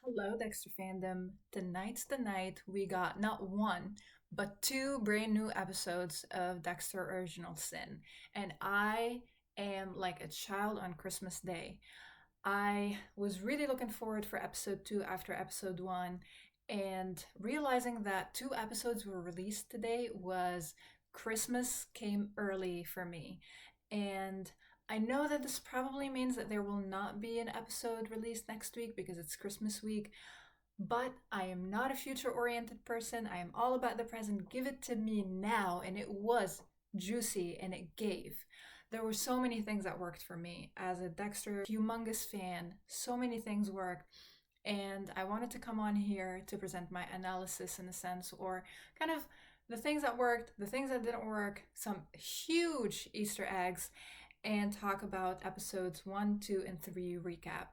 Hello, Dexter fandom. Tonight's the night we got not one, but two brand new episodes of Dexter Original Sin. And I am like a child on Christmas Day. I was really looking forward for episode two after episode one, and realizing that two episodes were released today was Christmas came early for me. And I know that this probably means that there will not be an episode released next week because it's Christmas week, but I am not a future oriented person. I am all about the present. Give it to me now. And it was juicy and it gave. There were so many things that worked for me. As a Dexter humongous fan, so many things worked. And I wanted to come on here to present my analysis in a sense, or kind of the things that worked, the things that didn't work, some huge Easter eggs, and talk about episodes 1, 2, and 3 recap.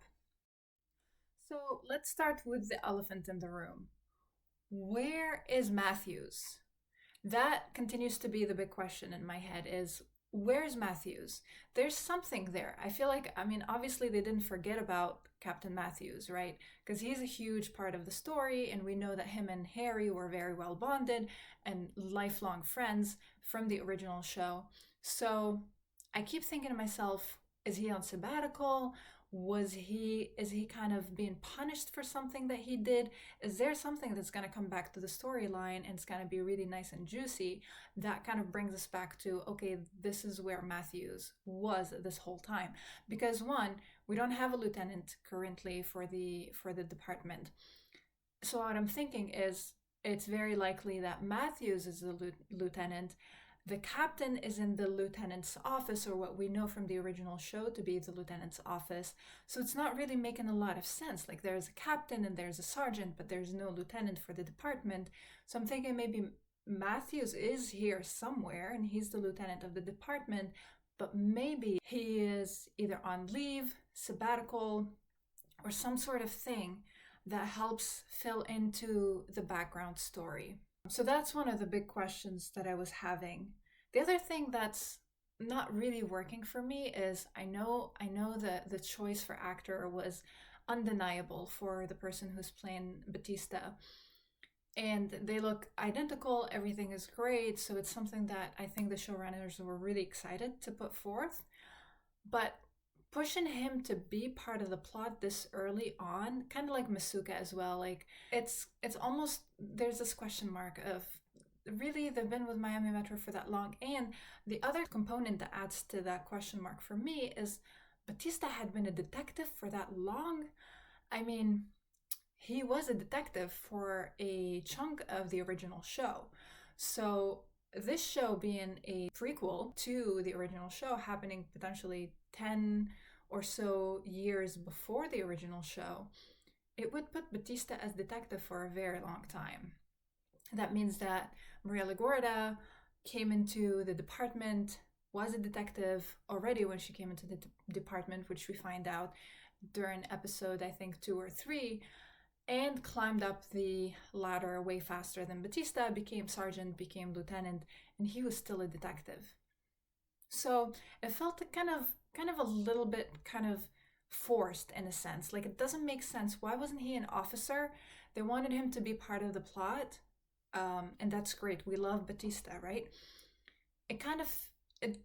So let's start with the elephant in the room. Where is Matthews? That continues to be the big question in my head is where's Matthews? There's something there. I feel like, obviously they didn't forget about Captain Matthews, right? Because he's a huge part of the story, and we know that him and Harry were very well bonded and lifelong friends from the original show. So I keep thinking to myself, is he on sabbatical? Is he kind of being punished for something that he did? Is there something that's going to come back to the storyline and it's going to be really nice and juicy that kind of brings us back to, okay, this is where Matthews was this whole time? Because one, we don't have a lieutenant currently for the department. So what I'm thinking is it's very likely that Matthews is the lieutenant. The captain is in the lieutenant's office, or what we know from the original show to be the lieutenant's office. So it's not really making a lot of sense. Like there's a captain and there's a sergeant, but there's no lieutenant for the department. So I'm thinking maybe Matthews is here somewhere and he's the lieutenant of the department, but maybe he is either on leave, sabbatical, or some sort of thing that helps fill into the background story. So that's one of the big questions that I was having. The other thing that's not really working for me is I know that the choice for actor was undeniable for the person who's playing Batista. And they look identical, everything is great, so it's something that I think the showrunners were really excited to put forth. But pushing him to be part of the plot this early on, kind of like Masuka as well, like it's almost there's this question mark of really they've been with Miami Metro for that long. And the other component that adds to that question mark for me is Batista had been a detective for that long. I mean, he was a detective for a chunk of the original show. So this show being a prequel to the original show, happening potentially 10 or so years before the original show, it would put Batista as detective for a very long time. That means that Maria LaGuardia came into the department, was a detective already when she came into the department, which we find out during episode, I think, 2 or 3, and climbed up the ladder way faster than Batista, became sergeant, became lieutenant, and he was still a detective. So it felt kind of a little bit kind of forced in a sense. Like it doesn't make sense. Why wasn't he an officer? They wanted him to be part of the plot, and that's great. We love Batista, right? It kind of it,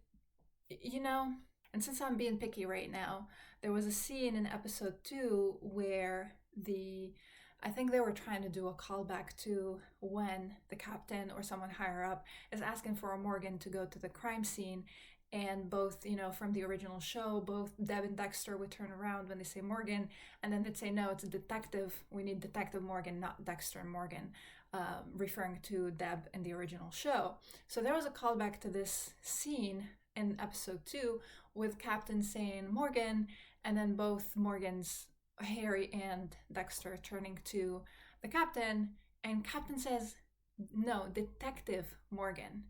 you know. And since I'm being picky right now, there was a scene in episode 2 where I think they were trying to do a callback to when the captain or someone higher up is asking for a Morgan to go to the crime scene. And both, from the original show, both Deb and Dexter would turn around when they say Morgan, and then they'd say, no, it's a detective. We need Detective Morgan, not Dexter and Morgan, referring to Deb in the original show. So there was a callback to this scene in episode 2 with Captain saying Morgan, and then both Morgans, Harry and Dexter, turning to the captain, and Captain says, no, Detective Morgan,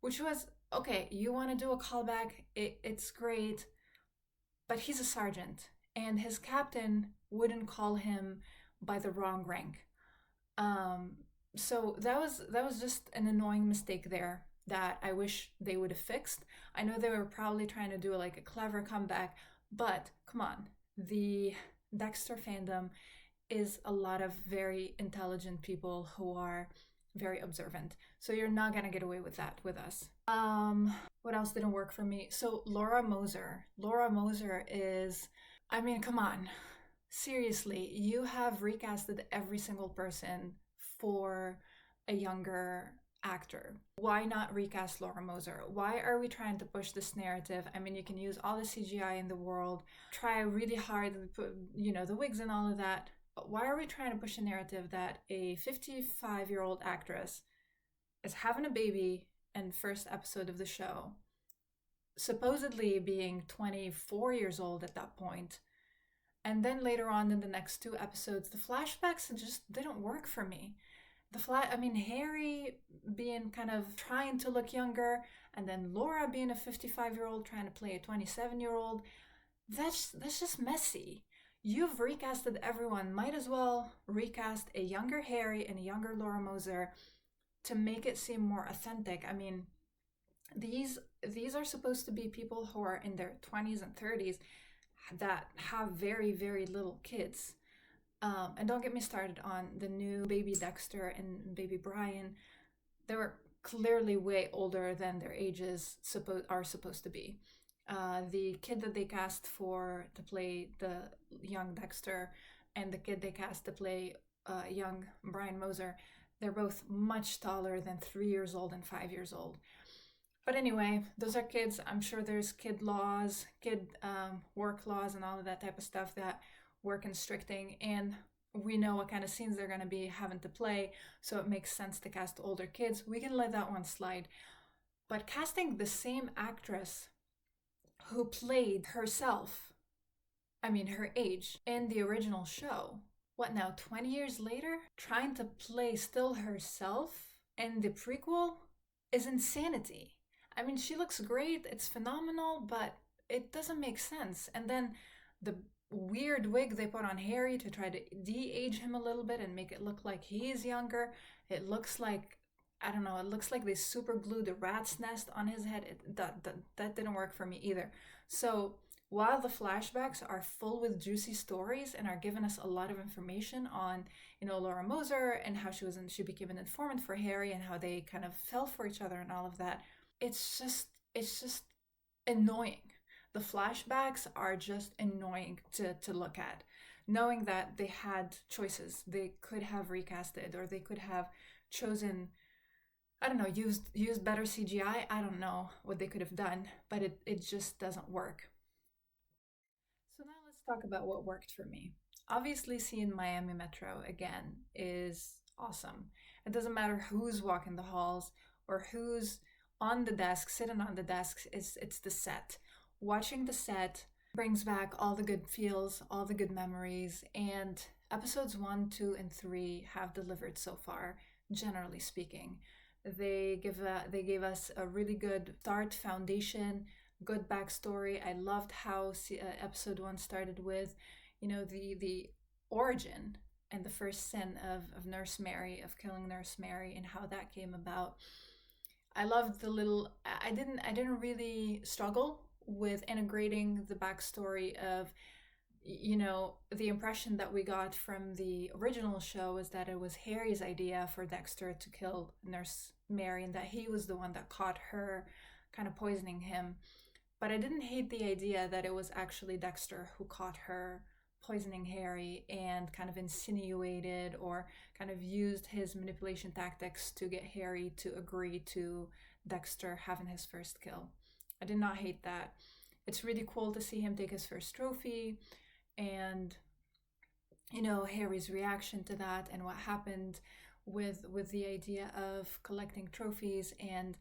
which was, okay, you want to do a callback, it's great, but he's a sergeant, and his captain wouldn't call him by the wrong rank. So that was just an annoying mistake there that I wish they would have fixed. I know they were probably trying to do like a clever comeback, but come on, the Dexter fandom is a lot of very intelligent people who are very observant. So you're not gonna get away with that with us. What else didn't work for me? So Laura Moser. Laura Moser is, I mean, come on. Seriously, you have recasted every single person for a younger actor. Why not recast Laura Moser? Why are we trying to push this narrative? I mean, you can use all the CGI in the world, try really hard, the wigs and all of that. But why are we trying to push a narrative that a 55-year-old actress is having a baby in first episode of the show, supposedly being 24 years old at that point, and then later on in the next two episodes, the flashbacks just didn't work for me. Harry being kind of trying to look younger, and then Laura being a 55-year-old trying to play a 27-year-old. That's just messy. You've recasted everyone. Might as well recast a younger Harry and a younger Laura Moser to make it seem more authentic. I mean, these are supposed to be people who are in their 20s and 30s that have very, very little kids. And don't get me started on the new baby Dexter and baby Brian. They were clearly way older than their ages are supposed to be. The kid that they cast to play the young Dexter and the kid they cast to play young Brian Moser, they're both much taller than 3 years old and 5 years old. But anyway, those are kids. I'm sure there's kid laws, kid work laws, and all of that type of stuff that we're constricting. And we know what kind of scenes they're going to be having to play, so it makes sense to cast older kids. We can let that one slide. But casting the same actress who played herself, her age, in the original show, what now, 20 years later? Trying to play still herself in the prequel is insanity. I mean, she looks great, it's phenomenal, but it doesn't make sense. And then the weird wig they put on Harry to try to de-age him a little bit and make it look like he is younger. It looks like, I don't know, it looks like they super glued a rat's nest on his head. That didn't work for me either. So while the flashbacks are full with juicy stories and are giving us a lot of information on, Laura Moser and how she became an informant for Harry and how they kind of fell for each other and all of that, it's just annoying. The flashbacks are just annoying to look at. Knowing that they had choices, they could have recasted, or they could have chosen, I don't know, used better CGI. I don't know what they could have done, but it just doesn't work. So now let's talk about what worked for me. Obviously, seeing Miami Metro again is awesome. It doesn't matter who's walking the halls or who's on the desk, sitting on the desk, it's the set. Watching the set brings back all the good feels, all the good memories, and episodes 1, 2, and 3 have delivered so far, generally speaking. They gave us a really good start, foundation, good backstory. I loved how episode 1 started with, the origin and the first sin of Nurse Mary, of killing Nurse Mary, and how that came about. I loved I didn't really struggle with integrating the backstory of, the impression that we got from the original show is that it was Harry's idea for Dexter to kill Nurse Mary and that he was the one that caught her kind of poisoning him. But I didn't hate the idea that it was actually Dexter who caught her poisoning Harry and kind of insinuated or kind of used his manipulation tactics to get Harry to agree to Dexter having his first kill. I did not hate that. It's really cool to see him take his first trophy and, Harry's reaction to that and what happened with the idea of collecting trophies and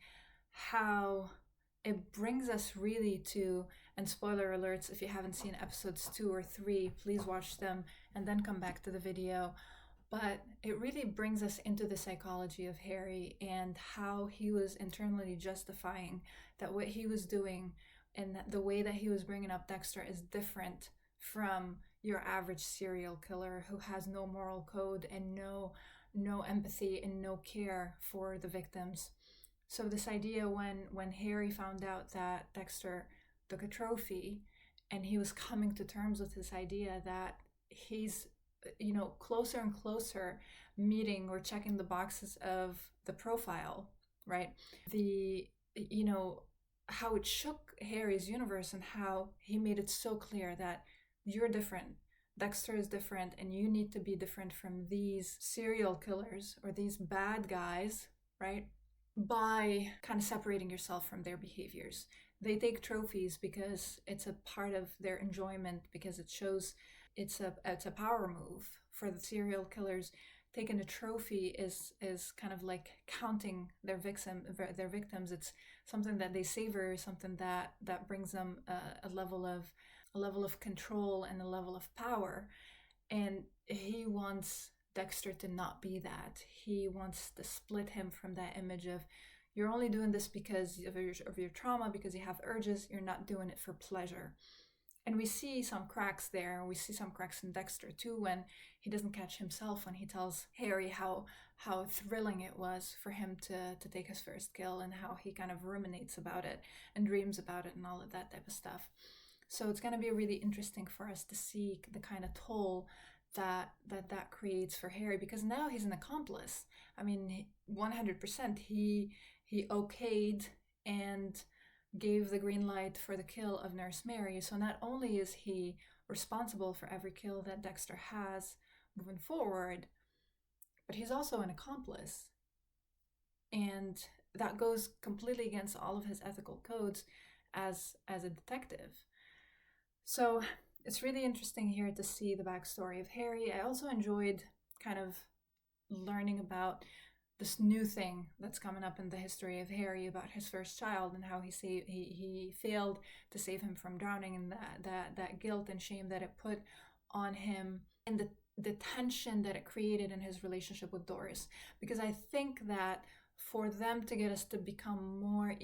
how it brings us really to, and spoiler alerts, if you haven't seen episodes 2 or 3, please watch them and then come back to the video. But it really brings us into the psychology of Harry and how he was internally justifying that what he was doing and that the way that he was bringing up Dexter is different from your average serial killer who has no moral code and no empathy and no care for the victims. So this idea when Harry found out that Dexter took a trophy and he was coming to terms with this idea that he's closer and closer meeting or checking the boxes of the profile, right? The, you know, how it shook Harry's universe and how he made it so clear that you're different. Dexter is different, and you need to be different from these serial killers or these bad guys, right? By kind of separating yourself from their behaviors. They take trophies because it's a part of their enjoyment, because it shows it's a power move for the serial killers. Taking a trophy is kind of like counting their victims. It's something that they savor, something that brings them a level of control and a level of power. And he wants Dexter to not be that. He wants to split him from that image of, you're only doing this because of your trauma, because you have urges, you're not doing it for pleasure. And we see some cracks there. We see some cracks in Dexter too, when he doesn't catch himself, when he tells Harry how thrilling it was for him to take his first kill, and how he kind of ruminates about it and dreams about it and all of that type of stuff. So it's going to be really interesting for us to see the kind of toll that creates for Harry, because now he's an accomplice. I mean, 100% he okayed and gave the green light for the kill of Nurse Mary. So not only is he responsible for every kill that Dexter has moving forward, but he's also an accomplice. And that goes completely against all of his ethical codes as a detective. So it's really interesting here to see the backstory of Harry. I also enjoyed kind of learning about this new thing that's coming up in the history of Harry about his first child, and how he failed to save him from drowning, and that guilt and shame that it put on him, and the tension that it created in his relationship with Doris. Because I think that for them to get us to become more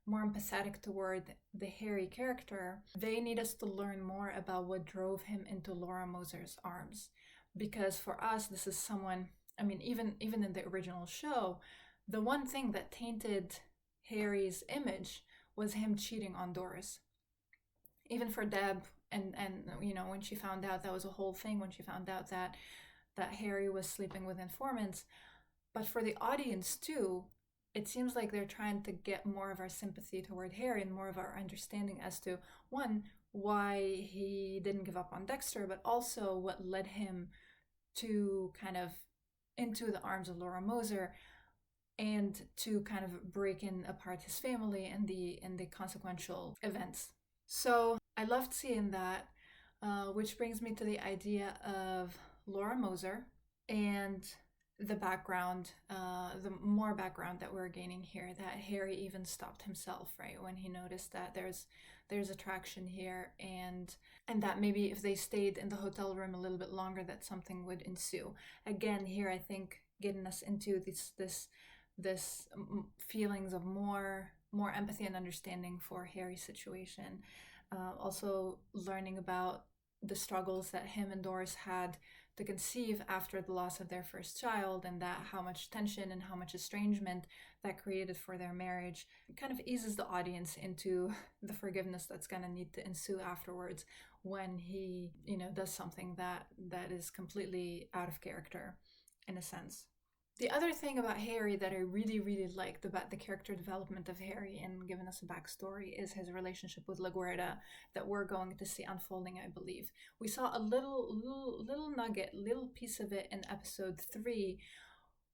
empathetic toward the Harry character, they need us to learn more about what drove him into Laura Moser's arms. Because for us, this is someone, I mean, even in the original show, the one thing that tainted Harry's image was him cheating on Doris. Even for Deb, and when she found out, that was a whole thing, when she found out that Harry was sleeping with informants. But for the audience too, it seems like they're trying to get more of our sympathy toward Harry and more of our understanding as to, one, why he didn't give up on Dexter, but also what led him to kind of into the arms of Laura Moser, and to kind of breaking apart his family and the consequential events. So I loved seeing that, which brings me to the idea of Laura Moser and the background, the more background that we're gaining here, that Harry even stopped himself, right, when he noticed that there's attraction here, and that maybe if they stayed in the hotel room a little bit longer, that something would ensue. Again, here I think getting us into this feelings of more empathy and understanding for Harry's situation. Also learning about the struggles that him and Doris had to conceive after the loss of their first child, and that how much tension and how much estrangement that created for their marriage. It kind of eases the audience into the forgiveness that's going to need to ensue afterwards, when he does something that is completely out of character in a sense. The other thing about Harry that I really, really liked about the character development of Harry and giving us a backstory is his relationship with LaGuerta that we're going to see unfolding, I believe. We saw a little nugget, little piece of it in episode 3,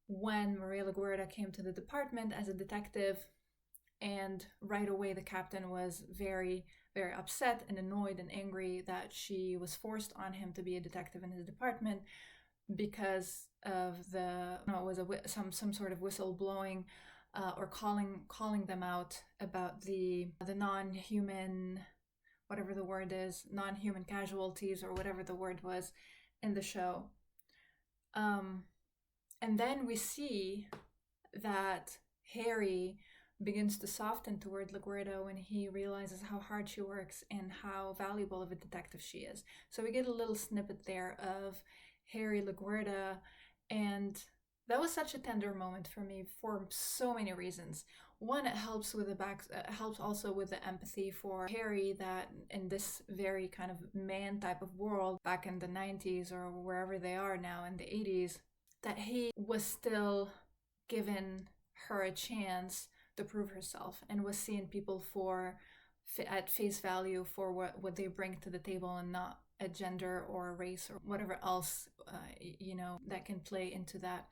when Maria LaGuerta came to the department as a detective, and right away the captain was very, very upset and annoyed and angry that she was forced on him to be a detective in his department, because of some sort of whistle blowing, or calling them out about the non-human, whatever the word is, non-human casualties, or whatever the word was in the show. And then we see that Harry begins to soften toward LaGuerta when he realizes how hard she works and how valuable of a detective she is. So we get a little snippet there of Harry LaGuerta, and that was such a tender moment for me for so many reasons. one, it helps with the back, helps also with the empathy for Harry, that in this very kind of man type of world back in the 90s or wherever they are now in the 80s, that he was still given her a chance to prove herself and was seeing people for at face value for what they bring to the table, and not a gender or a race or whatever else that can play into that.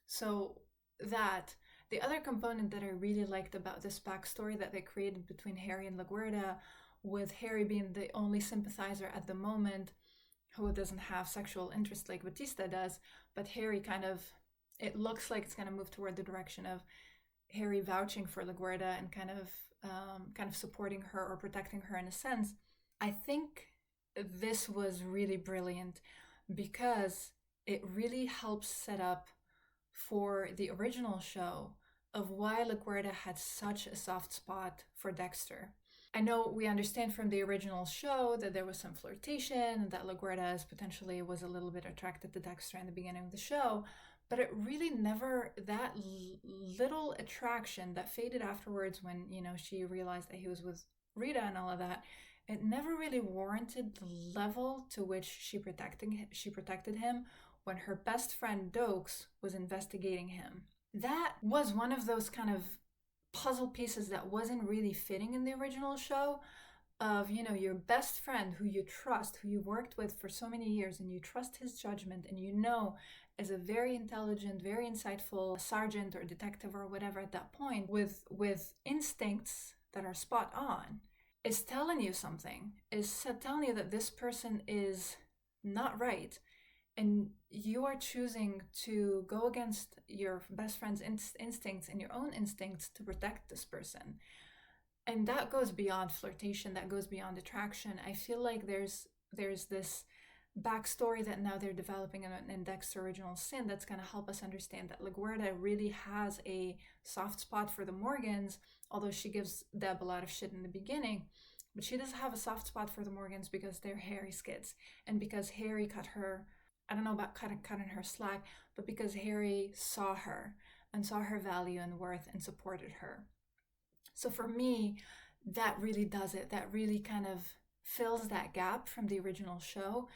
So that the other component that I really liked about this backstory that they created between Harry and LaGuerta, with Harry being the only sympathizer at the moment who doesn't have sexual interest like Batista does, but Harry kind of, it looks like it's going to move toward the direction of Harry vouching for LaGuerta and kind of supporting her or protecting her in a sense. I think this was really brilliant because it really helps set up for the original show of why LaGuerta had such a soft spot for Dexter. I know we understand from the original show that there was some flirtation and that LaGuerta potentially was a little bit attracted to Dexter in the beginning of the show, but it really never, that little attraction that faded afterwards when, she realized that he was with Rita and all of that, it never really warranted the level to which she protected him when her best friend Dokes was investigating him. That was one of those kind of puzzle pieces that wasn't really fitting in the original show, of, your best friend who you trust, who you worked with for so many years, and you trust his judgment, and as a very intelligent, very insightful sergeant or detective or whatever at that point, with instincts that are spot on, is telling you something, is telling you that this person is not right, and you are choosing to go against your best friend's instincts and your own instincts to protect this person. And that goes beyond flirtation, that goes beyond attraction. I feel like there's this backstory that now they're developing in Dexter Original Sin that's going to help us understand that LaGuerta really has a soft spot for the Morgans, although she gives Deb a lot of shit in the beginning. But she does have a soft spot for the Morgans because they're Harry's kids, and because Harry cut her, I don't know about cutting her slack, but because Harry saw her and saw her value and worth and supported her. So for me, that really does it. That really kind of fills that gap from the original show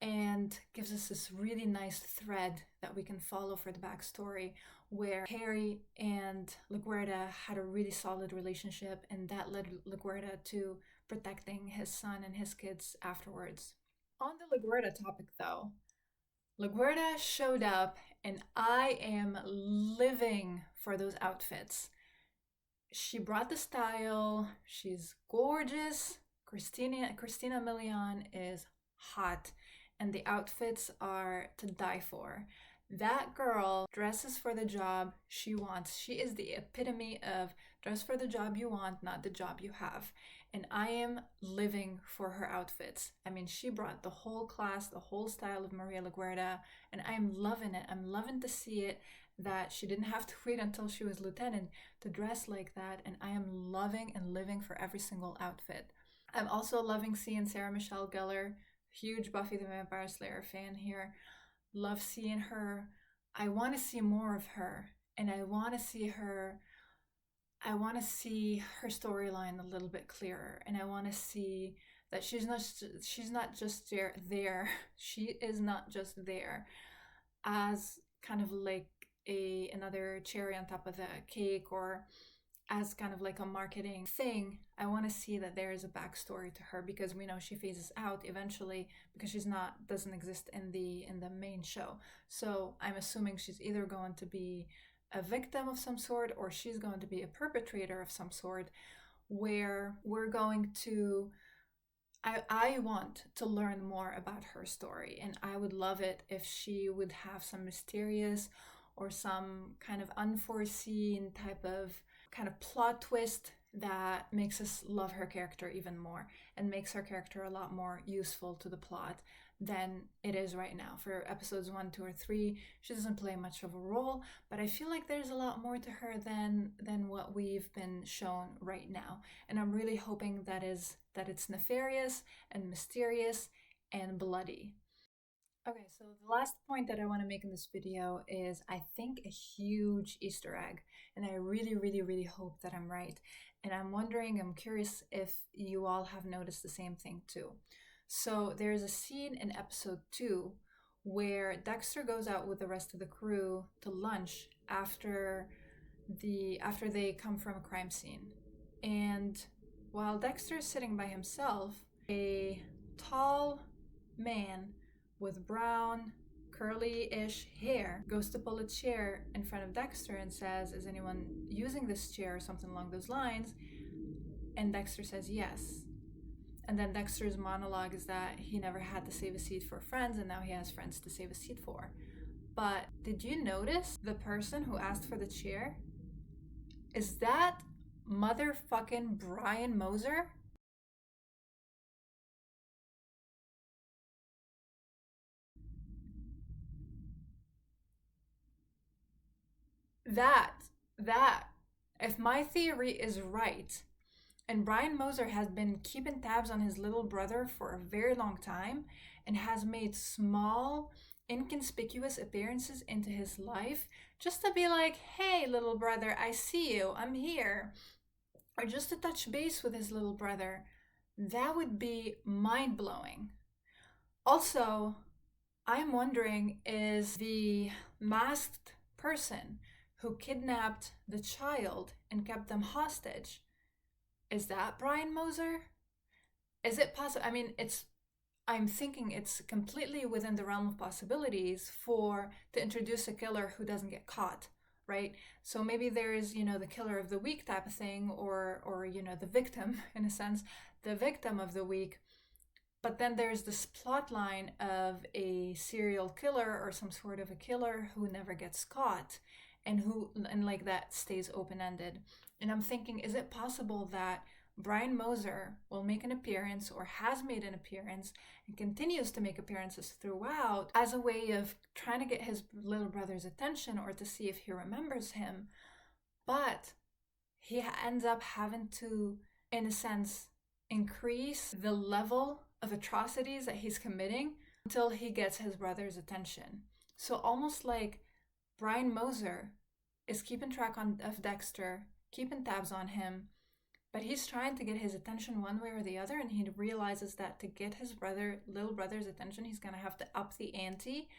and gives us this really nice thread that we can follow for the backstory, where Harry and LaGuerta had a really solid relationship, and that led LaGuerta to protecting his son and his kids afterwards. On the LaGuerta topic though, LaGuerta showed up and I am living for those outfits. She brought the style, she's gorgeous. Christina Milian is hot, and the outfits are to die for. That girl dresses for the job she wants. She is the epitome of dress for the job you want, not the job you have. And I am living for her outfits. I mean, she brought the whole class, the whole style of Maria LaGuerta, and I'm loving it. I'm loving to see it, that she didn't have to wait until she was lieutenant to dress like that, and I am loving and living for every single outfit. I'm also loving seeing Sarah Michelle Gellar, huge Buffy the Vampire Slayer fan here. Love seeing her. I want to see more of her, and I want to see her storyline a little bit clearer, and I want to see that she's not just there. She is not just there as kind of like another cherry on top of the cake, or as kind of like a marketing thing. I want to see that there is a backstory to her, because we know she phases out eventually because doesn't exist in the main show. So I'm assuming she's either going to be a victim of some sort, or she's going to be a perpetrator of some sort, where we're going to, I want to learn more about her story, and I would love it if she would have some mysterious or some kind of unforeseen type of kind of plot twist that makes us love her character even more and makes her character a lot more useful to the plot than it is right now. For episodes 1, 2, or 3, she doesn't play much of a role, but I feel like there's a lot more to her than what we've been shown right now. And I'm really hoping that it's nefarious and mysterious and bloody. Okay, so the last point that I want to make in this video is I think a huge Easter egg, and I really, really, really hope that I'm right. And I'm wondering, I'm curious if you all have noticed the same thing too. So there's a scene in episode 2 where Dexter goes out with the rest of the crew to lunch after they come from a crime scene. And while Dexter is sitting by himself, a tall man with brown, curly-ish hair goes to pull a chair in front of Dexter and says, "Is anyone using this chair?" or something along those lines. And Dexter says yes. And then Dexter's monologue is that he never had to save a seat for friends and now he has friends to save a seat for. But did you notice the person who asked for the chair? Is that motherfucking Brian Moser? That, that, if my theory is right, and Brian Moser has been keeping tabs on his little brother for a very long time and has made small, inconspicuous appearances into his life just to be like, "Hey, little brother, I see you, I'm here." Or just to touch base with his little brother. That would be mind blowing. Also, I'm wondering, is the masked person who kidnapped the child and kept them hostage, is that Brian Moser? Is it possible? I mean, I'm thinking it's completely within the realm of possibilities for to introduce a killer who doesn't get caught, right? So maybe there is, the killer of the week type of thing, or the victim in a sense, the victim of the week. But then there's this plot line of a serial killer or some sort of a killer who never gets caught and like that stays open-ended. And I'm thinking, is it possible that Brian Moser will make an appearance or has made an appearance and continues to make appearances throughout as a way of trying to get his little brother's attention or to see if he remembers him, but he ends up having to, in a sense, increase the level of atrocities that he's committing until he gets his brother's attention. So almost like Brian Moser is keeping track of Dexter, keeping tabs on him, but he's trying to get his attention one way or the other, and he realizes that to get his little brother's attention, he's gonna have to up the ante,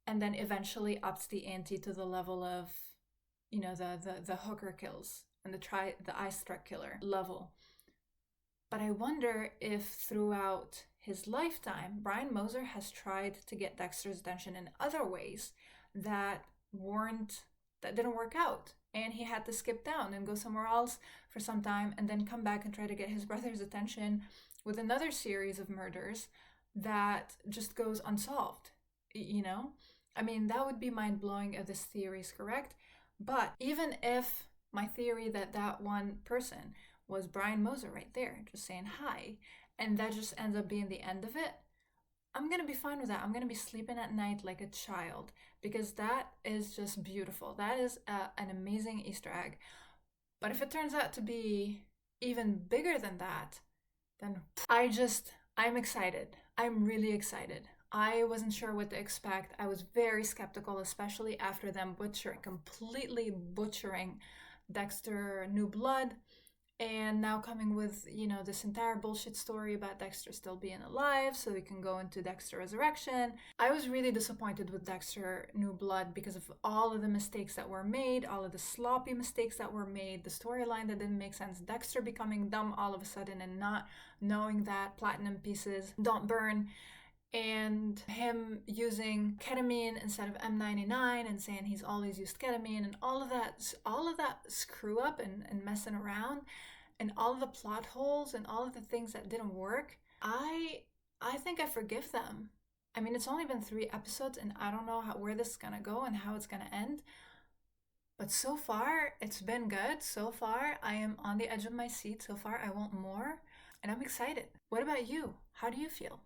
and then eventually ups the ante to the level of, the hooker kills and the eye struck killer level. But I wonder if throughout his lifetime, Brian Moser has tried to get Dexter's attention in other ways that didn't work out. And he had to skip town and go somewhere else for some time and then come back and try to get his brother's attention with another series of murders that just goes unsolved. I mean, that would be mind blowing if this theory is correct. But even if my theory that one person was Brian Moser right there, just saying hi, and that just ends up being the end of it, I'm gonna be fine with that. I'm gonna be sleeping at night like a child because that is just beautiful. That is an amazing Easter egg. But if it turns out to be even bigger than that, then I'm excited. I'm really excited. I wasn't sure what to expect. I was very skeptical, especially after them completely butchering Dexter New Blood, and now coming with, this entire bullshit story about Dexter still being alive so we can go into Dexter Resurrection. I was really disappointed with Dexter New Blood because of all of the mistakes that were made, all of the sloppy mistakes that were made, the storyline that didn't make sense, Dexter becoming dumb all of a sudden and not knowing that platinum pieces don't burn, and him using ketamine instead of M99 and saying he's always used ketamine, and all of that screw up and messing around, and all of the plot holes and all of the things that didn't work. I think I forgive them. I mean, it's only been 3 episodes and I don't know where this is gonna go and how it's gonna end, but so far it's been good. So far I am on the edge of my seat. So far I want more and I'm excited. What about you? How do you feel?